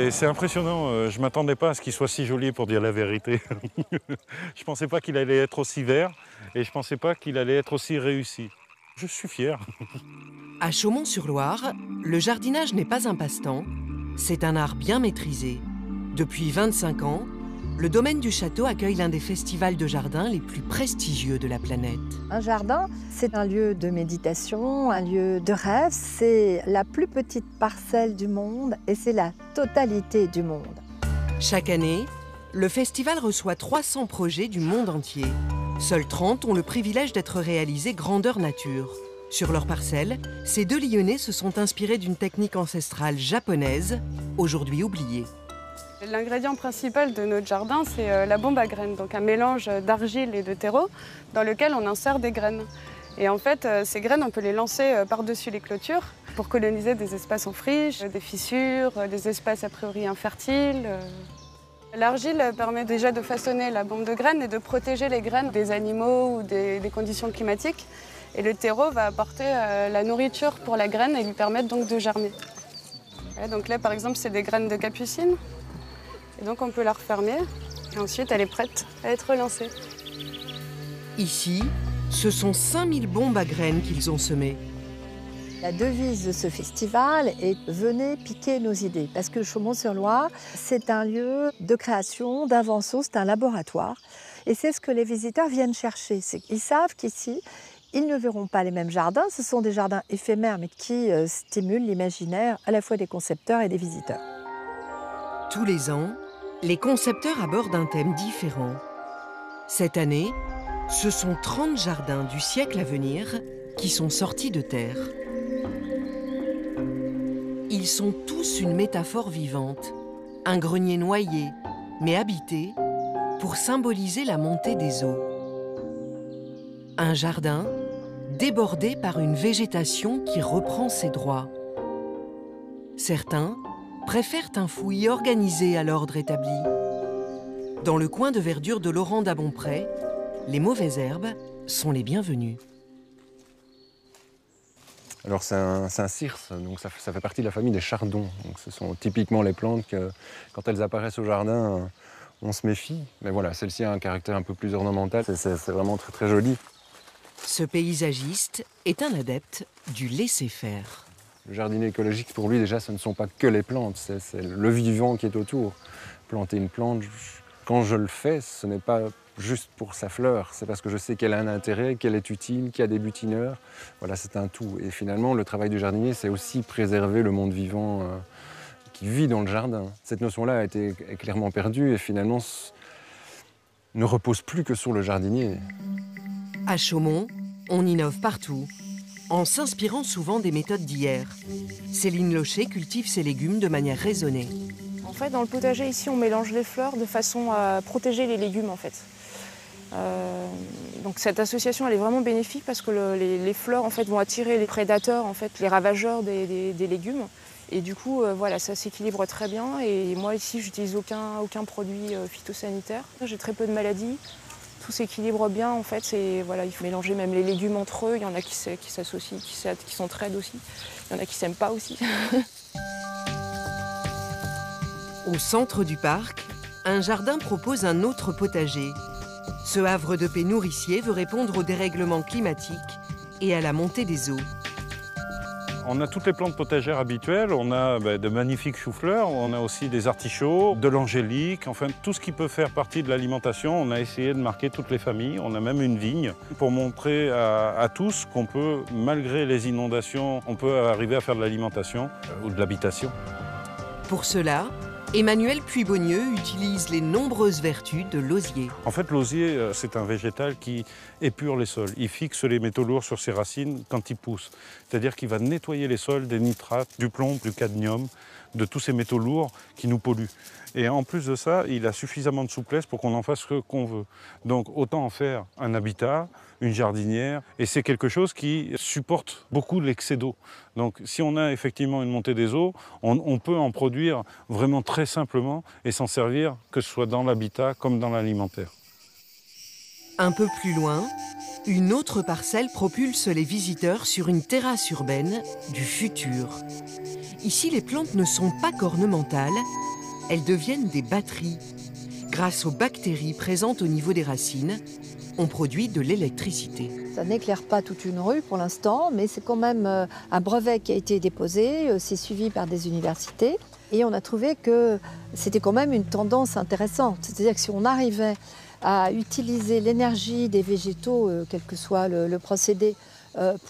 C'est impressionnant, je ne m'attendais pas à ce qu'il soit si joli pour dire la vérité. Je ne pensais pas qu'il allait être aussi vert et je ne pensais pas qu'il allait être aussi réussi. Je suis fier. À Chaumont-sur-Loire, le jardinage n'est pas un passe-temps, c'est un art bien maîtrisé. Depuis 25 ans, le domaine du château accueille l'un des festivals de jardin les plus prestigieux de la planète. Un jardin, c'est un lieu de méditation, un lieu de rêve. C'est la plus petite parcelle du monde et c'est la totalité du monde. Chaque année, le festival reçoit 300 projets du monde entier. Seuls 30 ont le privilège d'être réalisés grandeur nature. Sur leur parcelle, ces deux Lyonnais se sont inspirés d'une technique ancestrale japonaise, aujourd'hui oubliée. L'ingrédient principal de notre jardin, c'est la bombe à graines, donc un mélange d'argile et de terreau dans lequel on insère des graines. Et en fait, ces graines, on peut les lancer par-dessus les clôtures pour coloniser des espaces en friche, des fissures, des espaces a priori infertiles. L'argile permet déjà de façonner la bombe de graines et de protéger les graines des animaux ou des conditions climatiques. Et le terreau va apporter la nourriture pour la graine et lui permettre donc de germer. Et donc là, par exemple, c'est des graines de capucine. Et donc on peut la refermer et ensuite elle est prête à être lancée. Ici, ce sont 5000 bombes à graines qu'ils ont semées. La devise de ce festival est « Venez piquer nos idées » parce que Chaumont-sur-Loire, c'est un lieu de création, d'invention, c'est un laboratoire. Et c'est ce que les visiteurs viennent chercher. Ils savent qu'ici, ils ne verront pas les mêmes jardins. Ce sont des jardins éphémères mais qui stimulent l'imaginaire à la fois des concepteurs et des visiteurs. Tous les ans, les concepteurs abordent un thème différent. Cette année, ce sont 30 jardins du siècle à venir qui sont sortis de terre. Ils sont tous une métaphore vivante, un grenier noyé, mais habité, pour symboliser la montée des eaux. Un jardin débordé par une végétation qui reprend ses droits. Certains préfèrent un fouillis organisé à l'ordre établi. Dans le coin de verdure de Laurent d'Abompré, les mauvaises herbes sont les bienvenues. Alors c'est un cirse, donc ça fait partie de la famille des chardons. Donc ce sont typiquement les plantes que, quand elles apparaissent au jardin, on se méfie. Mais voilà, celle-ci a un caractère un peu plus ornemental, c'est vraiment très très joli. Ce paysagiste est un adepte du laisser-faire. Le jardinier écologique, pour lui, déjà, ce ne sont pas que les plantes, c'est le vivant qui est autour. Planter une plante, quand je le fais, ce n'est pas juste pour sa fleur, c'est parce que je sais qu'elle a un intérêt, qu'elle est utile, qu'il y a des butineurs. Voilà, c'est un tout. Et finalement, le travail du jardinier, c'est aussi préserver le monde vivant qui vit dans le jardin. Cette notion-là est clairement perdue et finalement ne repose plus que sur le jardinier. À Chaumont, on innove partout, en s'inspirant souvent des méthodes d'hier. Céline Locher cultive ses légumes de manière raisonnée. En fait, dans le potager, ici, on mélange les fleurs de façon à protéger les légumes, en fait. Donc cette association, elle est vraiment bénéfique parce que les fleurs, en fait, vont attirer les prédateurs, en fait, les ravageurs des légumes. Et du coup, voilà, ça s'équilibre très bien. Et moi, ici, j'utilise aucun produit phytosanitaire. J'ai très peu de maladies. Tout s'équilibre bien, en fait. Voilà, il faut mélanger même les légumes entre eux. Il y en a qui s'associent, qui s'entraident aussi. Il y en a qui s'aiment pas aussi. Au centre du parc, un jardin propose un autre potager. Ce havre de paix nourricier veut répondre au dérèglement climatique et à la montée des eaux. On a toutes les plantes potagères habituelles, on a de magnifiques choux-fleurs, on a aussi des artichauts, de l'angélique, enfin tout ce qui peut faire partie de l'alimentation. On a essayé de marquer toutes les familles, on a même une vigne pour montrer à tous qu'on peut, malgré les inondations, on peut arriver à faire de l'alimentation ou de l'habitation. Pour cela, Emmanuel Puybonnieux utilise les nombreuses vertus de l'osier. En fait, l'osier, c'est un végétal qui épure les sols. Il fixe les métaux lourds sur ses racines quand il pousse. C'est-à-dire qu'il va nettoyer les sols des nitrates, du plomb, du cadmium, de tous ces métaux lourds qui nous polluent. Et en plus de ça, il a suffisamment de souplesse pour qu'on en fasse ce qu'on veut. Donc autant en faire un habitat, une jardinière, et c'est quelque chose qui supporte beaucoup l'excès d'eau. Donc si on a effectivement une montée des eaux, on peut en produire vraiment très simplement et s'en servir, que ce soit dans l'habitat comme dans l'alimentaire. Un peu plus loin, une autre parcelle propulse les visiteurs sur une terrasse urbaine du futur. Ici, les plantes ne sont pas qu'ornementales, elles deviennent des batteries. Grâce aux bactéries présentes au niveau des racines, on produit de l'électricité. Ça n'éclaire pas toute une rue pour l'instant, mais c'est quand même un brevet qui a été déposé, c'est suivi par des universités. Et on a trouvé que c'était quand même une tendance intéressante. C'est-à-dire que si on arrivait à utiliser l'énergie des végétaux, quel que soit le procédé,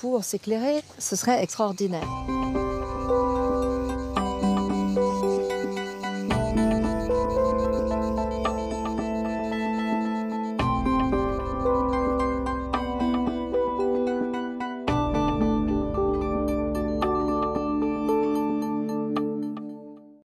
pour s'éclairer, ce serait extraordinaire.